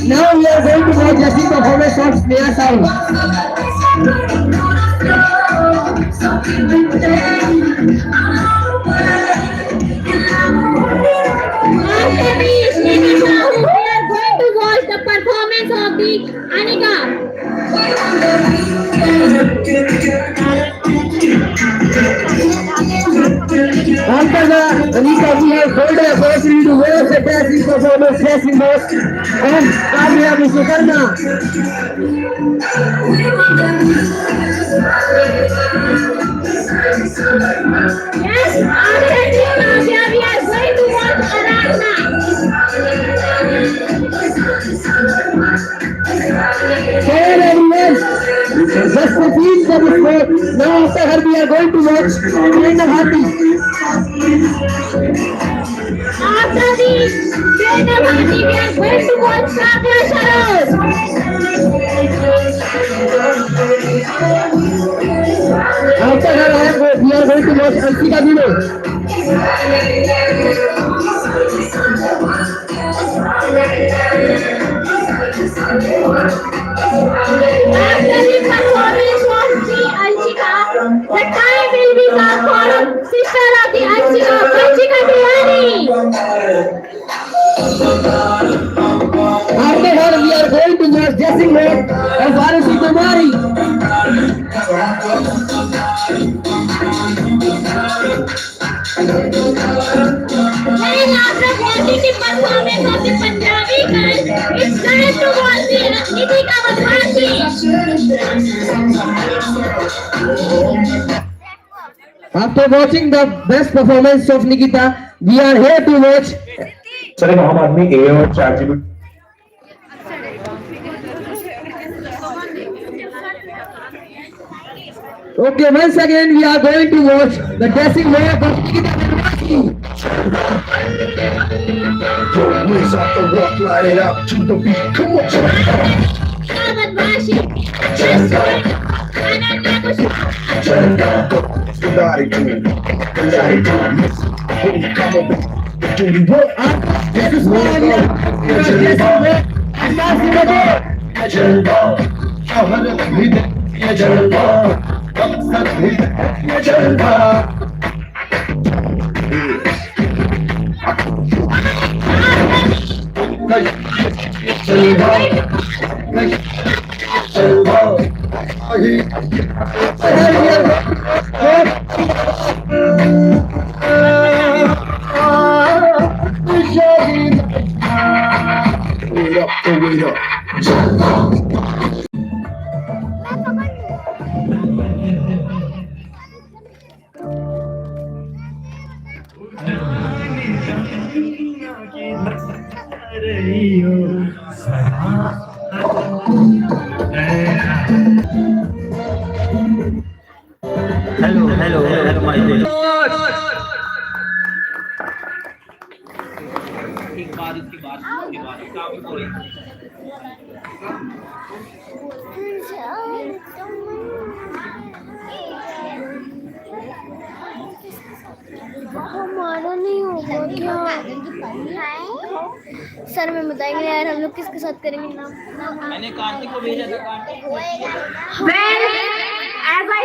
Now we are going to watch the performance of Sneha Sahu. After me, Sneha Sahu, we are going to watch the performance of the Anika. After the Anika, we have hold the opportunity to watch the dancing performance facing most of Kavya Vishwakarma. Yes, after the Kavya, we are going to watch Aradhana. Fair everyone, just repeat the before. Now after her we are going to watch Train of Happy. After the Train of Happy, we are going to watch Kavya Sharod. After her, we are going to watch Anshika video. After the performance of the Anshika, the time will be come for sister of the Anshika Tiwari. After her, we are going to watch dressing mode of Varushi Kumari. And after watching the performance of the Punjabi girl, it's time to watch the Nitika Madhwasi. After watching the best performance of Nikita, we are here to watch. Sir हम आदमी ए और chat GPT Okay, once again we are going to watch the dressing mode of Nikita Madhwasi. Wheels off the walk, light it up to the beat. Come on, Nitika Madhwasi. Just do it. Ananya Kushwaha. Everybody do it. Everybody do it. When you come up, do the work. This is why we are dressing mode. Wait up. Hello, my dear. एक बार इसके बाद काफी बोली हमारा नहीं होगा क्या? Sir में बताएंगे यार हम लोग किसके साथ करेंगे ना? मैंने कार्तिक को भेजा था Kartik Well, as I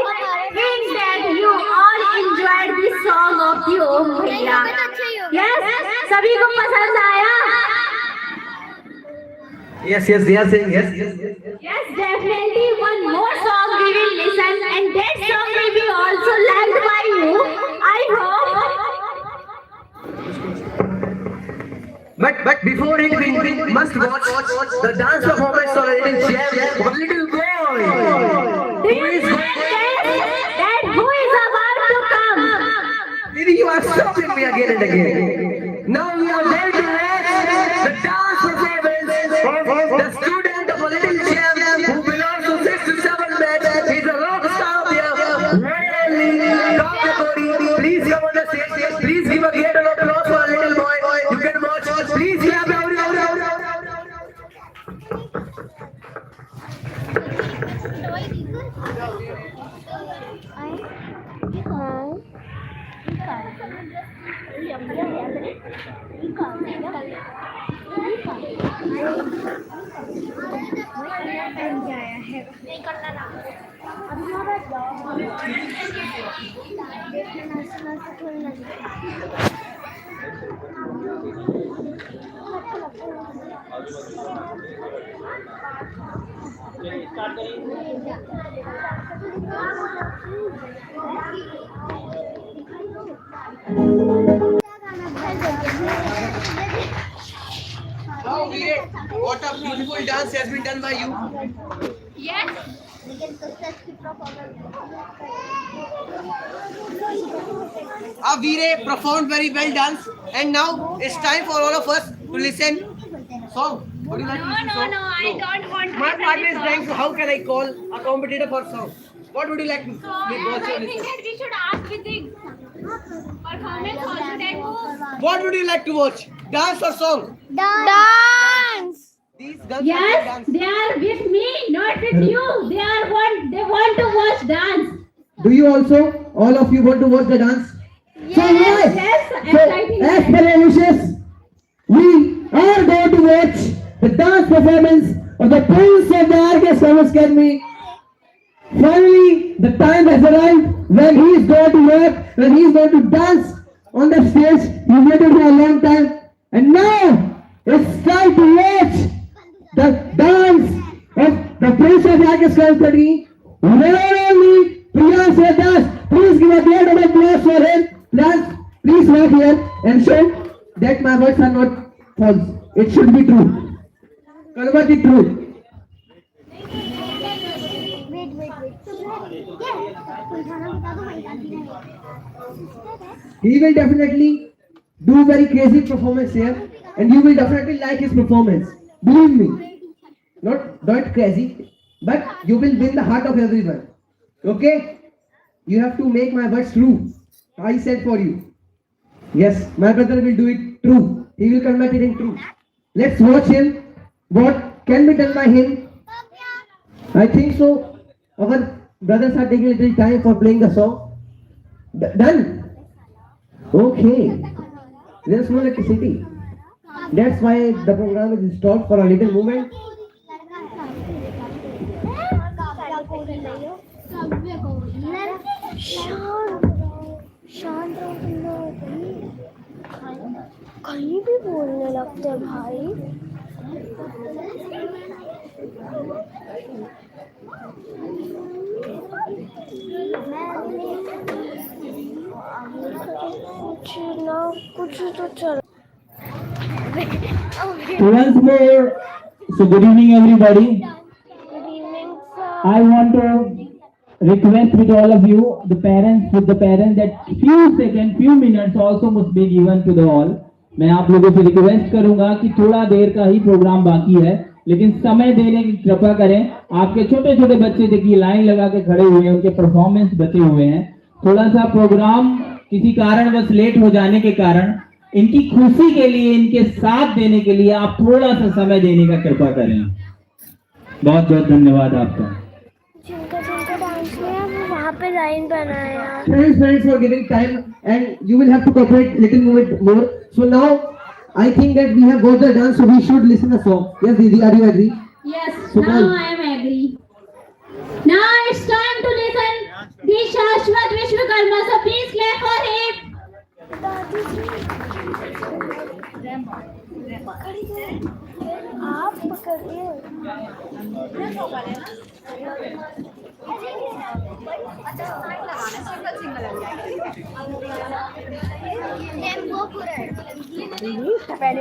think that you all enjoyed the song of the Om Bhaiya. Yes, सभी को पसंद आया? Yes, Definitely one more song we will listen and that song will be also liked by you. I hope. But before it, we must watch the dance performance of a little gem, a little boy. Do you think that who is about to come? Didi, you are stopping me again and again. Now we are going to watch the dance performance of the student of a little gem who belongs to 6 to 7 men. He's a rock star here. Really, please come on the stage. Please give a great round of applause for a little boy. You can watch. Please clap loud. Start करिए Wow, Veer, what a beautiful dance has been done by you. Yes. Veer performed very well dance, and now it's time for all of us to listen song. Would you like to listen song? No, I don't want to My listen partner is song. trying to. How can I call a competitor for song? What would you like to? So I think that we should ask with the performance also that who What would you like to watch? Dance or song? Dance. These girls Yes, dance. they are with me, not with you. They want to watch dance. Do you also, all of you want to watch the dance? So Yes, exciting. as per your wishes, we are going to watch the dance performance of the Prince of the RK Service Academy. Finally, the time has arrived when he is going to work, when he is going to dance on the stage. He waited for a long time, and now it's time to watch the dance of the Prince of the RK Service Academy. Only Priyansh Vedas. Please give a great round of applause for him. Please walk here and show that my words are not false. It should be true. Convert it true. He will definitely do very crazy performance here, and you will definitely like his performance. Believe me. Not crazy, but you will win the heart of everyone. Okay? You have to make my words true. I said for you. Yes, my brother will do it true. He will convert it in true. Let's watch him. What can be done by him? I think so. Our brothers are taking a little time for playing the song. Done? Okay. There's no electricity. That's why the program is stopped for a little moment. शांत रहो तुम लोग कहीं भी बोलने लगते भाई कुछ तो चल Once more, so good evening everybody. Good evening I want to request with all of you, the parents, that few minutes also must be given to the all. मैं आप लोगों से रिक्वेस्ट करूंगा कि थोड़ा देर का ही प्रोग्राम बाकी है, लेकिन समय देने की कृपा करें. आपके छोटे छोटे बच्चे देखिए लाइन लगा के खड़े हुए हैं, उनके परफॉर्मेंस बचे हुए हैं. थोड़ा सा प्रोग्राम किसी कारणवश लेट हो जाने के कारण इनकी खुशी के लिए, इनके साथ देने के लिए आप थोड़ा सा समय देने का कृपा करें. बहुत बहुत धन्यवाद आपका. जिनका डांस में वो वहाँ पे लाइन बनाया Thanks for giving time, and you will have to cooperate little more. So now, I think that we have got the dance, so we should listen a song. Yes, Didi, are you agree? Yes, So now now- I am agree. Now it's time to listen the Shashwat Vishwakarma. So please clap for him. आप पकड़िए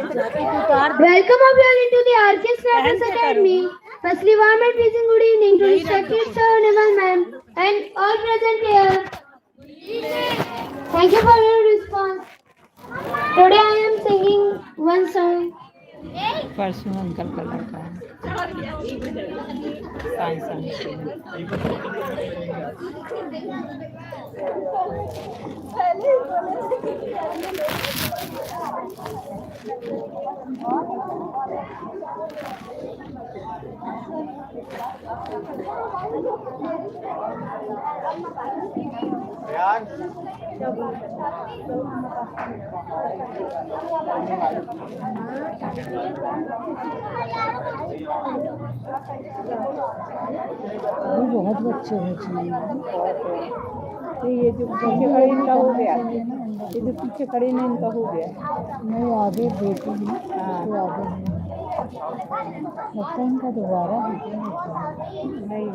Welcome everyone into the RK Service Academy. Firstly, warm and pleasing good evening to respected Sir Nival ma'am and all present here. Thank you for your response. Today I am singing one song. परसों uncle का लड़का है science बहुत बच्चे हैं ये जो पीछे खड़े इनका हो गया, ये जो पीछे खड़े हैं इनका हो गया. नहीं आगे बेटी तो आगे लगता है इनका दोबारा नहीं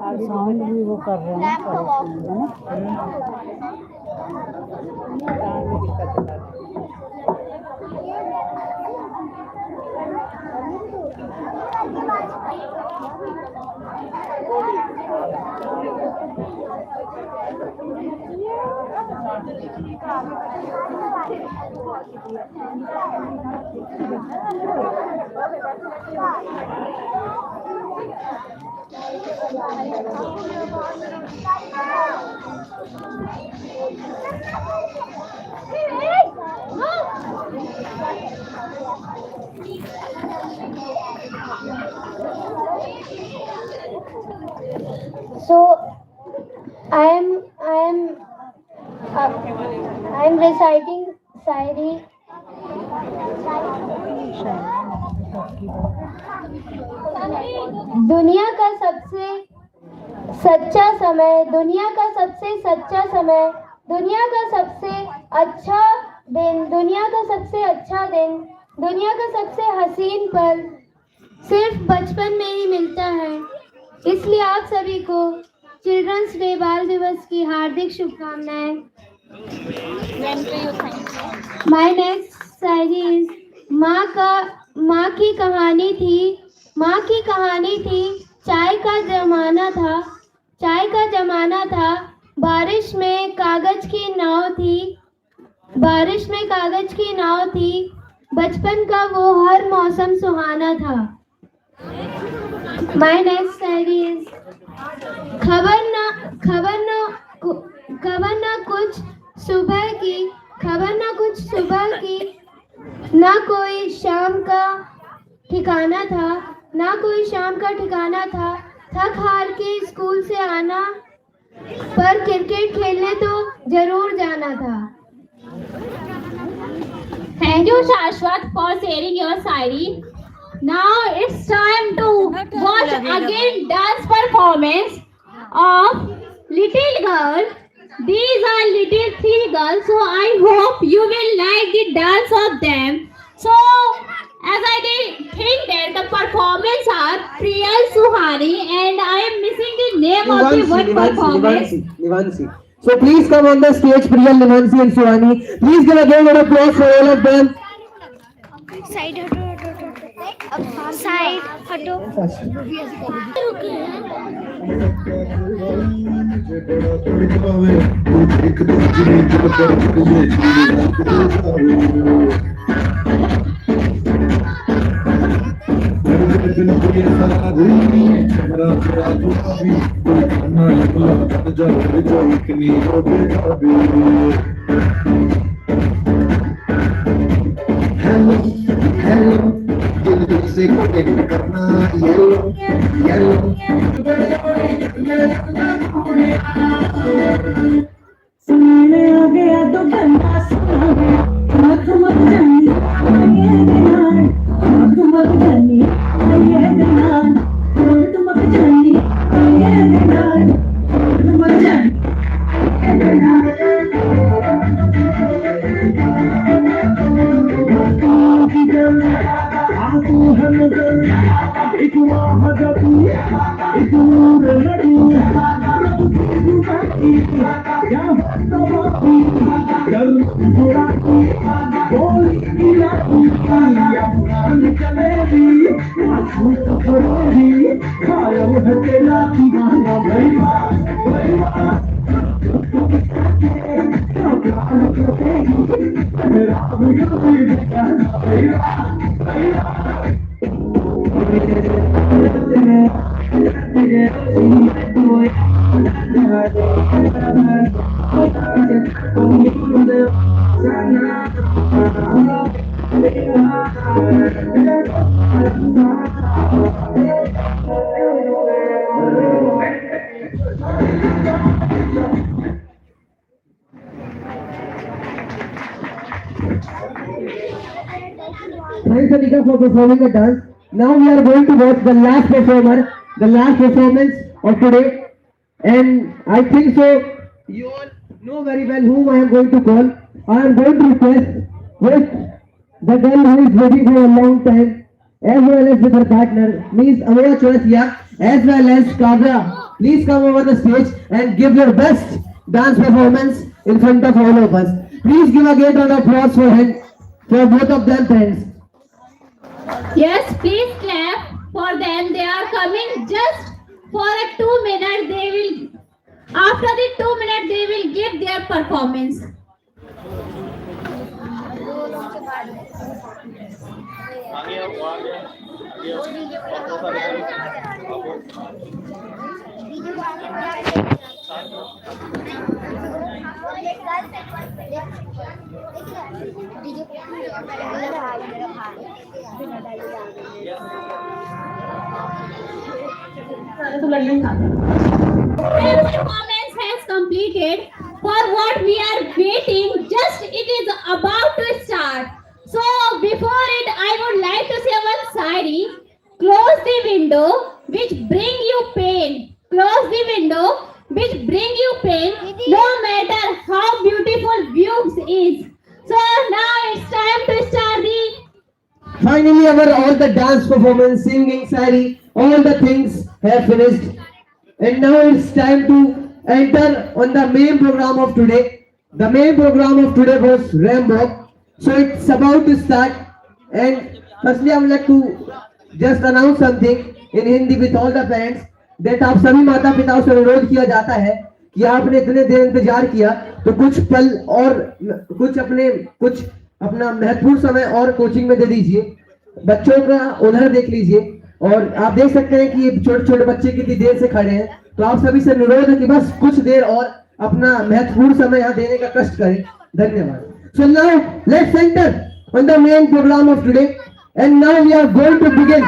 आगे साउंड भी वो कर रहे हैं है ना. So I am reciting शायरी. दुनिया का सबसे सच्चा समय, दुनिया का सबसे सच्चा समय, दुनिया का सबसे अच्छा दिन, दुनिया का सबसे अच्छा दिन, दुनिया का सबसे हसीन पल सिर्फ बचपन में ही मिलता है. इसलिए आप सभी को चिल्ड्रंस डे बाल दिवस की हार्दिक शुभकामनाएं. माय नेक्स्ट शायरी इज माँ की कहानी थी, चाय का जमाना था, बारिश में कागज की नाव थी, बचपन का वो हर मौसम सुहाना था. माय नेक्स्ट शायरी इज खबर ना कुछ सुबह की, ना कोई शाम का ठिकाना था, थक हार के स्कूल से आना, पर क्रिकेट खेलने तो जरूर जाना था. Thank you, Shashwat, for sharing your Shayari. Now it's time to watch again dance performance of little girl. These are little 3 girls, so I hope you will like the dance of them. So, as I did think that the performance are Priyal Suhani, and I am missing the name of the one performance. Nivansi. So please come on the stage, Priyal, Nivansi and Suhani. Please give a big applause for all of them. Side हटो. Side हटो. सुनने आ गया तो बंदा सुना मत मत जानी ये दिनान मत मत जानी ये दिनान मत मत जानी ये दिनान मत मत जानी Thanks, Anika, for performing the dance. Now we are going to watch the last performance of today. And I think so, you all know very well whom I am going to call. I am going to request with the girl who is waiting for a long time, as well as with her partner, Ms. Amaya Chaurasia, as well as Kavya. Please come over the stage and give your best dance performance in front of all of us. Please give a great round of applause for both of them, friends. Yes, please clap for them. They are coming just for a 2 minutes. They will, after the 2 minutes, they will give their performance. Performance has completed. For what we are waiting, just it is about to start. So before it, I would like to say one Sairi. Close the window which bring you pain. Close the window which bring you pain. No matter how beautiful views is. So now it's time to start the. Finally, all the dance performance, singing, sari, all the things have finished. And now it's time to enter on the main program of today. The main program of today was Rambo. So it's about to start. And firstly, I would like to just announce something in Hindi with all the parents that आप सभी माता पिताओं से अनुरोध किया जाता है कि आपने इतने देर इंतजार किया तो कुछ पल और कुछ अपना महत्वपूर्ण समय और कोचिंग में दे दीजिए। बच्चों का उधर देख लीजिए और आप देख सकते हैं कि ये छोटे छोटे बच्चे कितनी देर से खड़े हैं। तो आप सभी से अनुरोध है कि बस कुछ देर और अपना महत्वपूर्ण समय यहाँ देने का कष्ट करें। धन्यवाद। So now let's enter on the main program of today, and now we are going to begin.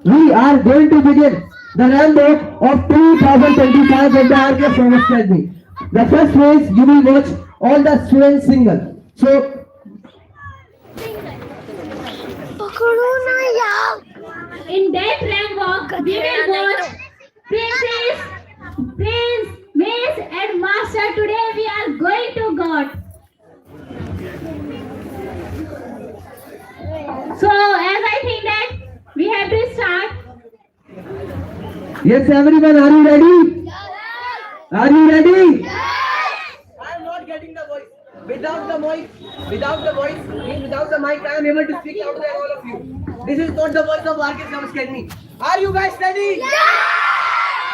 We are going to begin the Rambo of 2025 at the RK Science Academy. The first phase you will watch all the students single. So In that Rambo, we will watch Princess, Prince, Miss and Master. Today we are going to God. So as I think that we have to start. yes, everyone, are you ready? Are you ready? I am not getting the voice. Without the mic, without the mic, I am able to speak out there all of you. This is not the voice of RK Science Academy. Are you guys ready? Yeah!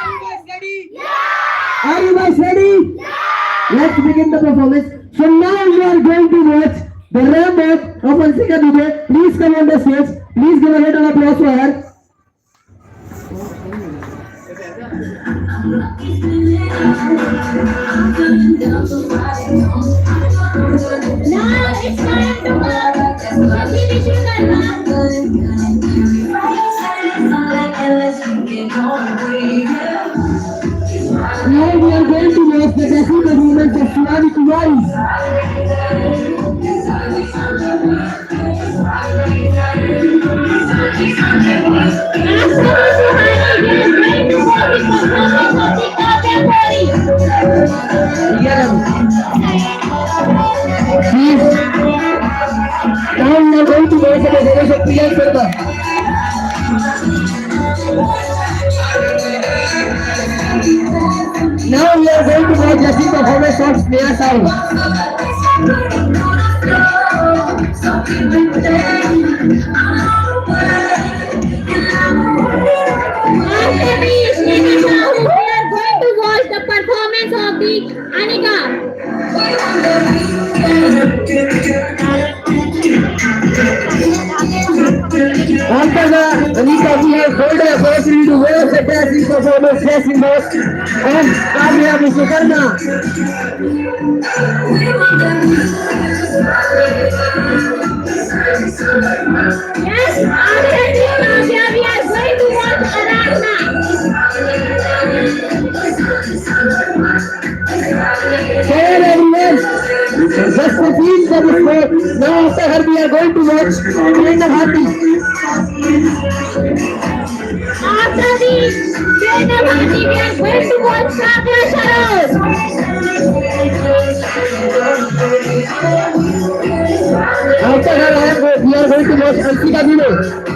Are you guys ready? Yeah! Are you guys ready? Yeah! Let's begin the performance. So now we are going to watch the Rambo of Ansika Dubey. Please come on the stage. Please give a hand of applause for her. Now it's time to go. Jackie Vishwakarma. Now we are going to watch the dancing performance of Shivani Kumari. Please. Now we are going to watch the performance of Priya Sharma. Now we are going to watch the performance of Sneha Sahu. After me, Sneha Sahu, we are going to watch the performance of the Anika. After the Anika, we have got the opportunity to watch the dancing performance dressing boss of Kavya Vishwakarma. Yes, after the Kavya, we are going to watch Aradhana. Hello everyone, just repeat the before. Now after her we are going to watch Train of Happy. After the Train of Happy, we are going to watch Sakura Sharon. After her we are going to watch Ansika Dubey.